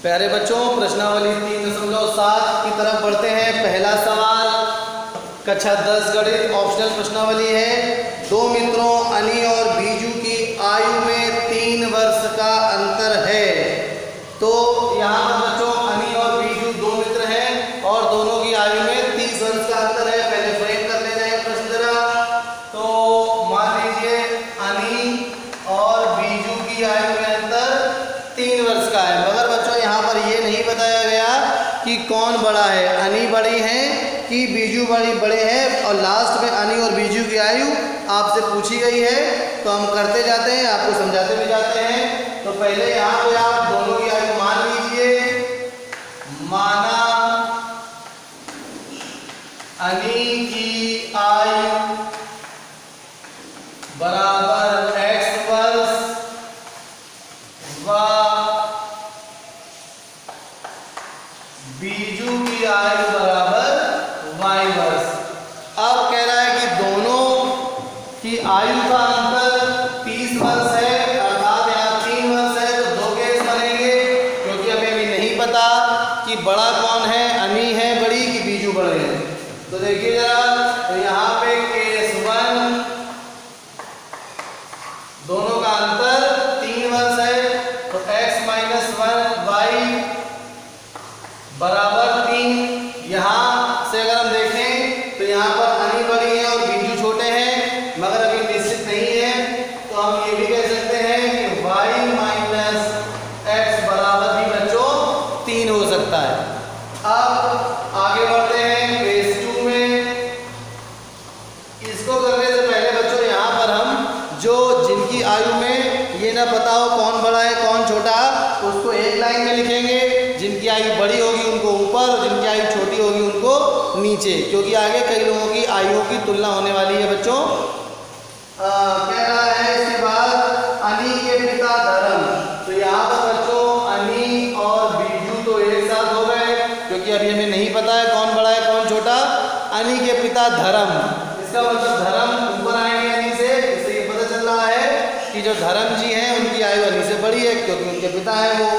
प्यारे बच्चों, प्रश्नावली 3.7 की तरफ बढ़ते हैं। पहला सवाल कक्षा 10 गणित ऑप्शनल प्रश्नावली है। दो मित्रों अनी और बीजू की आयु में 3 वर्ष का अंतर है। तो यहाँ पर बच्चों अनी और बीजू दो मित्र हैं और दोनों की आयु में 30 वर्ष का अंतर है। पहले फ्रेम कर ले जाए प्रश्न जरा। तो मान लीजिए अनी और बीजू की आयु में अंतर 3 वर्ष का है, मगर बच्चों यहाँ पर ये नहीं बताया गया कि कौन बड़ा है, अनी बड़ी है कि बीजू बड़े हैं। और लास्ट में अनी और बीजू की आयु आपसे पूछी गई है, तो हम करते जाते हैं, आपको समझाते भी जाते हैं। तो पहले यहाँ पे आप दोनों की आयु मान लीजिए। माना अनी की आयु बराबर x वर्ष व बीजू की आयु बराबर y वर्ष। अब कह रहा है कि दोनों की आयु का अंतर 30 वर्ष है, अर्थात यहाँ 3 वर्ष है। तो दो केस बनेंगे, क्योंकि हमें अभी नहीं पता कि बड़ा कौन है, अनी है बड़ी कि बीजू बड़े हैं। तो देखिए जरा, तो यहाँ पे केस 1 दोनों का अंतर 3 वर्ष है, तो x - 1 y बराबर 3। यहाँ से अगर हम देखें तो यहाँ पर अनी बड़ी है और बीजू छोटे हैं, मगर अभी निश्चित नहीं है। तो हम ये भी कह सकते हैं कि y - x बराबर भी बच्चों 3 हो सकता है। अब आगे बढ़ते हैं केस 2 में। इसको करने से पहले बच्चों यहाँ पर हम जो जिनकी आयु में ये ना पता हो कौन बड़ा है कौन छोटा, उसको एक लाइन में लिखेंगे। जिनकी आयु बड़ी होगी उनको ऊपर और जिनकी आयु छोटी होगी उनको नीचे, क्योंकि आगे कई लोगों की आयुओं की तुलना होने वाली है बच्चों। कह रहा है इसके बाद अनी के पिता धर्म। तो यहाँ पर बच्चों अनी और बीजू तो एक साथ हो गए, क्योंकि अभी हमें नहीं पता है कौन बड़ा है कौन छोटा। अनी के पिता धर्म, इसका मतलब धर्म ऊपर आएंगे अनी से। इससे ये पता चल रहा है कि जो धर्म जी हैं उनकी आयु अनी से बड़ी है, क्योंकि उनके पिता है वो।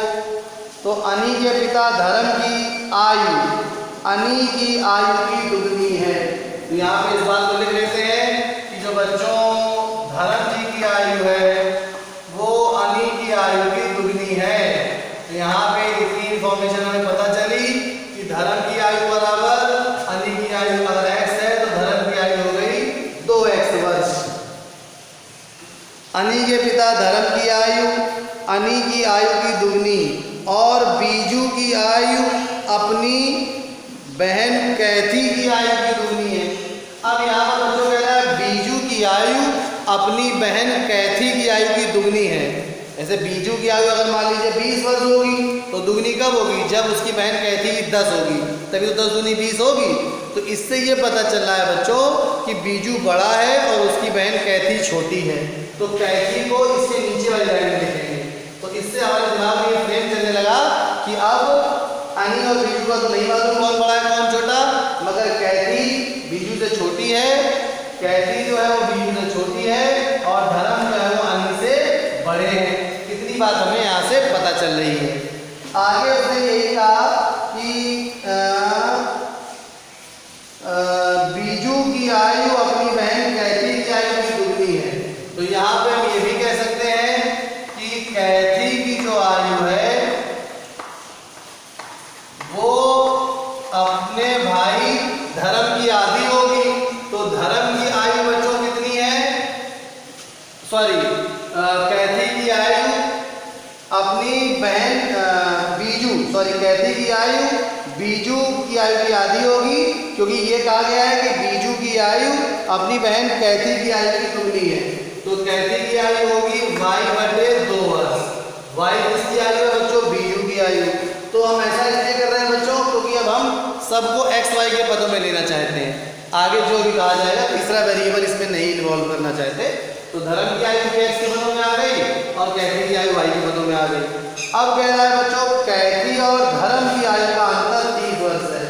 तो अनी के पिता धर्म की आयु अनी की आयु की दुगनी है। तो यहाँ पे इस बात को लिख लेते हैं कि जो बच्चों धर्म जी की आयु है वो अनी की आयु की दुगनी है। तो यहाँ पे इतनी इंफॉर्मेशन हमें पता चली कि धर्म की आयु बराबर अनी की आयु अगर x है तो धर्म की आयु हो गई 2x वर्ष। अनी के पिता धर्म की आयु अनी की आयु की दुगनी और बीजू की आयु अपनी बहन कैथी की आयु की दुगनी है। अब यहाँ पर बच्चों कह रहा है बीजू की आयु अपनी बहन कैथी की आयु की दुगनी है। ऐसे बीजू की आयु अगर मान लीजिए 20 वर्ष होगी, तो दुगनी कब होगी? जब उसकी बहन कैथी की 10 होगी, तभी तो 10 दूनी 20 होगी। तो इससे ये पता चल रहा है बच्चों कि बीजू बड़ा है और उसकी बहन कैथी छोटी है। तो कैथी को इसके नीचे वाली लाइन में लिखेंगे। तो इससे हमारे दिमाग में ये फ्रेम चलने लगा कि अब अनी और बीजू का तो नहीं मालूम कौन बड़ा है कौन छोटा, मगर कैथी बीजू से छोटी है, कैथी जो है वो बीजू से छोटी है और धर्म जो है वो अनी से बड़े हैं। इतनी बात हमें यहाँ से पता चल रही है। आगे उसने यही कहा कि बीजू की आयु अपनी बहन कैथी की आयु की दुगनी है। तो यहाँ पे हम ये भी कह सकते हैं कि कैथी की जो आयु है वो अपने भाई धर्म की आधी होगी। तो धर्म की आयु बच्चों कितनी है? कैथी की आयु अपनी बहन कैथी की आयु बीजू की आयु की आधी होगी, क्योंकि ये कहा गया है कि बीजू की आयु अपनी बहन कैथी की आयु की दुगनी है। तो कैथी की आयु होगी y/2 वर्ष। y किसकी आयु है बच्चों? बीजू की आयु। तो हम ऐसा इसलिए कर रहे हैं बच्चों क्योंकि अब हम सबको x y के पदों में लेना चाहते हैं। आगे जो भी कहा जाएगा तीसरा वेरिएबल इसमें नहीं इन्वॉल्व करना चाहते। तो धर्म की आयु x के पदों में आ गई और कैथी की आयु y के पदों में आ गई। अब कह रहा है बच्चों कैथी और धर्म की आयु का अंतर 30 वर्ष है।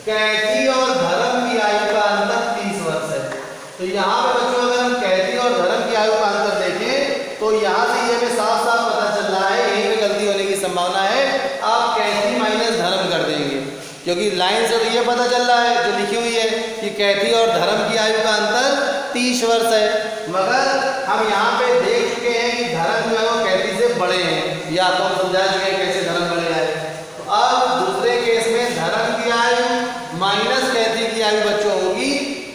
कैथी और धर्म की आयु का अंतर 30 वर्ष है। तो यहाँ पे बच्चों अगर हम कैथी और धर्म की आयु का अंतर देखें तो यहाँ से ये हमें साफ साफ पता चल रहा है, यहीं पे गलती होने की संभावना है। आप क्योंकि लाइन से तो ये पता चल रहा है जो लिखी हुई है कि कैथी और धर्म की आयु का अंतर 30 वर्ष है, मगर हम यहाँ पे देख चुके हैं कि धर्म जो है वो कैथी से बड़े हैं, या तो हम समझा चुके हैं कैसे धर्म बड़े हैं। तो अब दूसरे केस में धर्म की आयु माइनस कैथी की आयु बच्चों होगी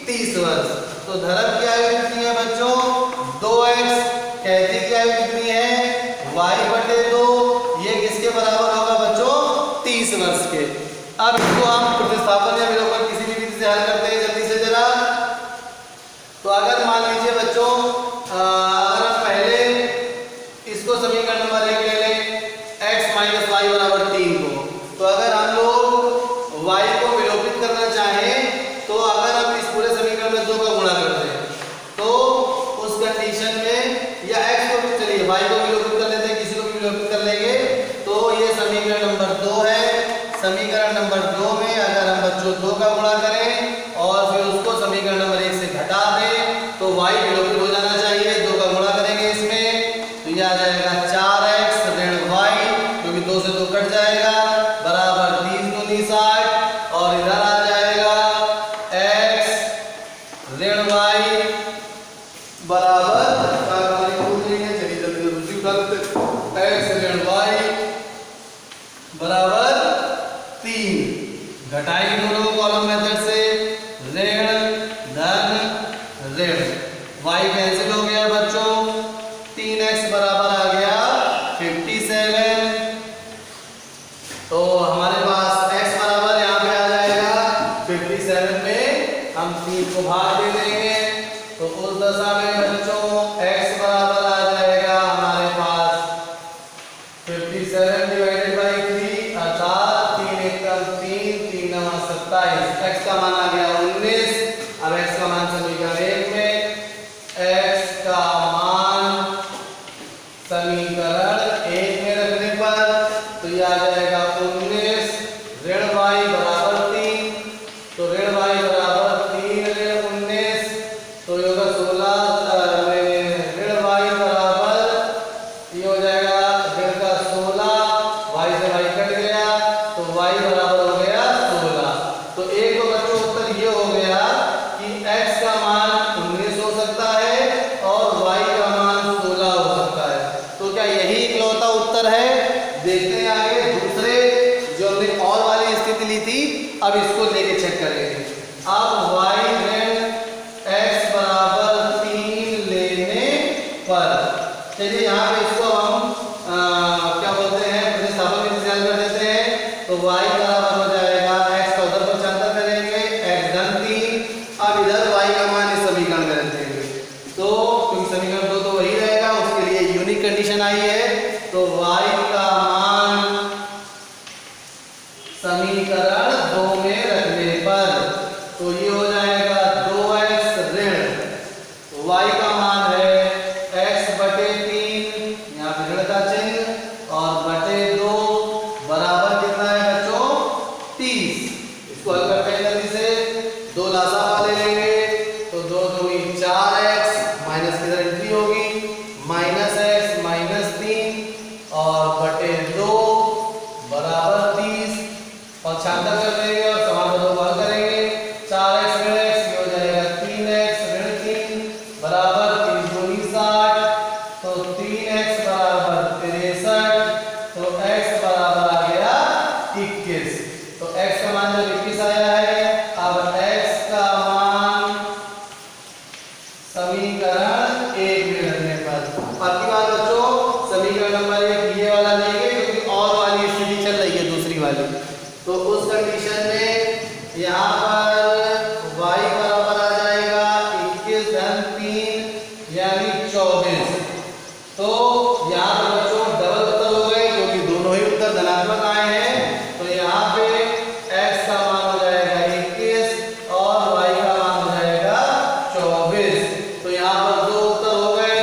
30 वर्ष। तो धर्म की आयु कितनी है बच्चों 2x, कैथी की आयु कितनी है y/2, ये किसके बराबर होगा बच्चों 30 वर्ष के। अब इसको हम प्रतिस्थापन या विलोपन किसी भी विधि से हल करते हैं जल्दी से जरा। तो अगर मान लीजिए बच्चों अगर हम पहले इसको समीकरण नंबर 1 ले लें x - y = 3 को, तो अगर हम लोग y को विलोपित करना चाहें तो अगर हम इस पूरे समीकरण में 2 का गुणा करते हैं तो उस कंडीशन में या x को चलिए y को विलोपित कर लेते हैं, किसी को भी विलोपित कर लेंगे, तो ये समीकरण नंबर 2 है। समीकरण नंबर 2 में अगर हम बच्चों 2 का गुणा करें और फिर उसको समीकरण नंबर 1 से घटा दें तो y विलोपित हो जाना चाहिए। 2 का गुणा करेंगे इसमें तो ये आ जाएगा 4x ऋण y, क्योंकि 2 से 2 कट जाएगा, बराबर 30 दूनी 60, और इधर आ जाएगा x ऋण y बराबर चलिए जल्दी दूसरी उठाते x ऋण y बराबर 3, घटाएंगे दोनों को कॉलम मेथड से, ऋण धन ऋण, y कैंसिल हो गया बच्चों, 3x बराबर आ गया 57। तो हमारे पास x बराबर यहाँ पे आ जाएगा 57 में हम 3 को भाग दे देंगे, तो उस दशा में बच्चों x बराबर आ जाएगा हमारे पास 57 डिवाइडेड बाई 3 अर्थात 3 एकम 3 3 9 27, x का मान आ गया 19। अब x का मान समीकरण 1 में, x का मान समीकरण 1 में रखने पर तो ये आ जाएगा 19 ऋण y बराबर 3, तो ऋण y बराबर 3 ऋण 19, तो ये होगा 16 ऋण y बराबर ये हो जाएगा ऋण का 16, y से y कट गया तो y बराबर हो गया 16। तो एक तो बच्चों उत्तर ये हो गया कि x का मान 19 हो सकता है और y का मान 16 हो सकता है। तो क्या यही इकलौता उत्तर है? देखते हैं आगे दूसरे जो हमने और वाली स्थिति ली थी, अब इसको लेके चेक करेंगे। अब y ऋण x बराबर 3 लेने पर चलिए यहाँ पे इसको हम क्या बोलते हैं प्रतिस्थापन विधि से हल कर देते हैं। तो y बराबर हो जाएगा x का उधर पक्षांतर करेंगे x धन 3, अब इधर y का मान इस समीकरण में रख देंगे, तो क्योंकि समीकरण 2 तो वही रहेगा, उसके लिए यूनिक कंडीशन आई है। तो y का मान समीकरण 2 में रखने पर तो ये हो जाएगा 2x ऋण y का मान है x/3, यहाँ पे ऋण का चिन्ह और बटे 2 बराबर कितना है बच्चों 30। इसको हल करते हैं जल्दी से, 2 लासा ले लेंगे तो 2 दूनी 4x माइनस की तरह एंट्री होगी -x -3 और बटे 2 बराबर 30, और छांतर कर देंगे और समान पदों को हल करेंगे। 4x ऋण x हो जाएगा 3x ऋण 3 बराबर 3 दूनी 60, तो 3x बराबर 63, तो x बराबर आ गया 21। तो x का मान जब 21 आया है, अब x का मान समीकरण 1 में रखने पर, बाकी बात बच्चों समीकरण नंबर 1 ये वाला लेंगे क्योंकि और वाली स्थिति चल रही है दूसरी वाली। तो उस कंडीशन में यहाँ पर y बराबर आ जाएगा 21 धन 3 यानी 24। तो यहाँ पर बच्चों डबल उत्तर हो गए क्योंकि दोनों ही उत्तर धनात्मक आए हैं। तो यहाँ पे x का मान हो जाएगा 21 और y का मान हो जाएगा 24। तो यहाँ पर 2 उत्तर हो गए।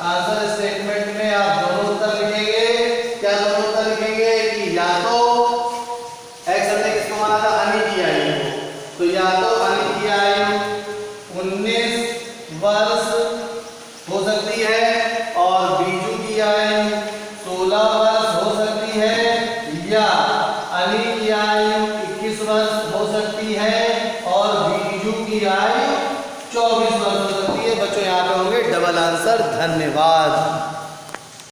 आंसर स्टेटमेंट में आप दोनों उत्तर लिखेंगे। क्या दोनों उत्तर लिखेंगे कि या तो x हमने किसको माना था अनि की आयु, तो या तो अनि की आयु 19 वर्ष हो सकती है और बीजू की आयु 16 वर्ष हो सकती है, या अनि की आयु 21 वर्ष हो सकती है और बीजू की आयु 24 वर्ष हो सकती है। बच्चों यहाँ पे होंगे डबल आंसर। धन्यवाद।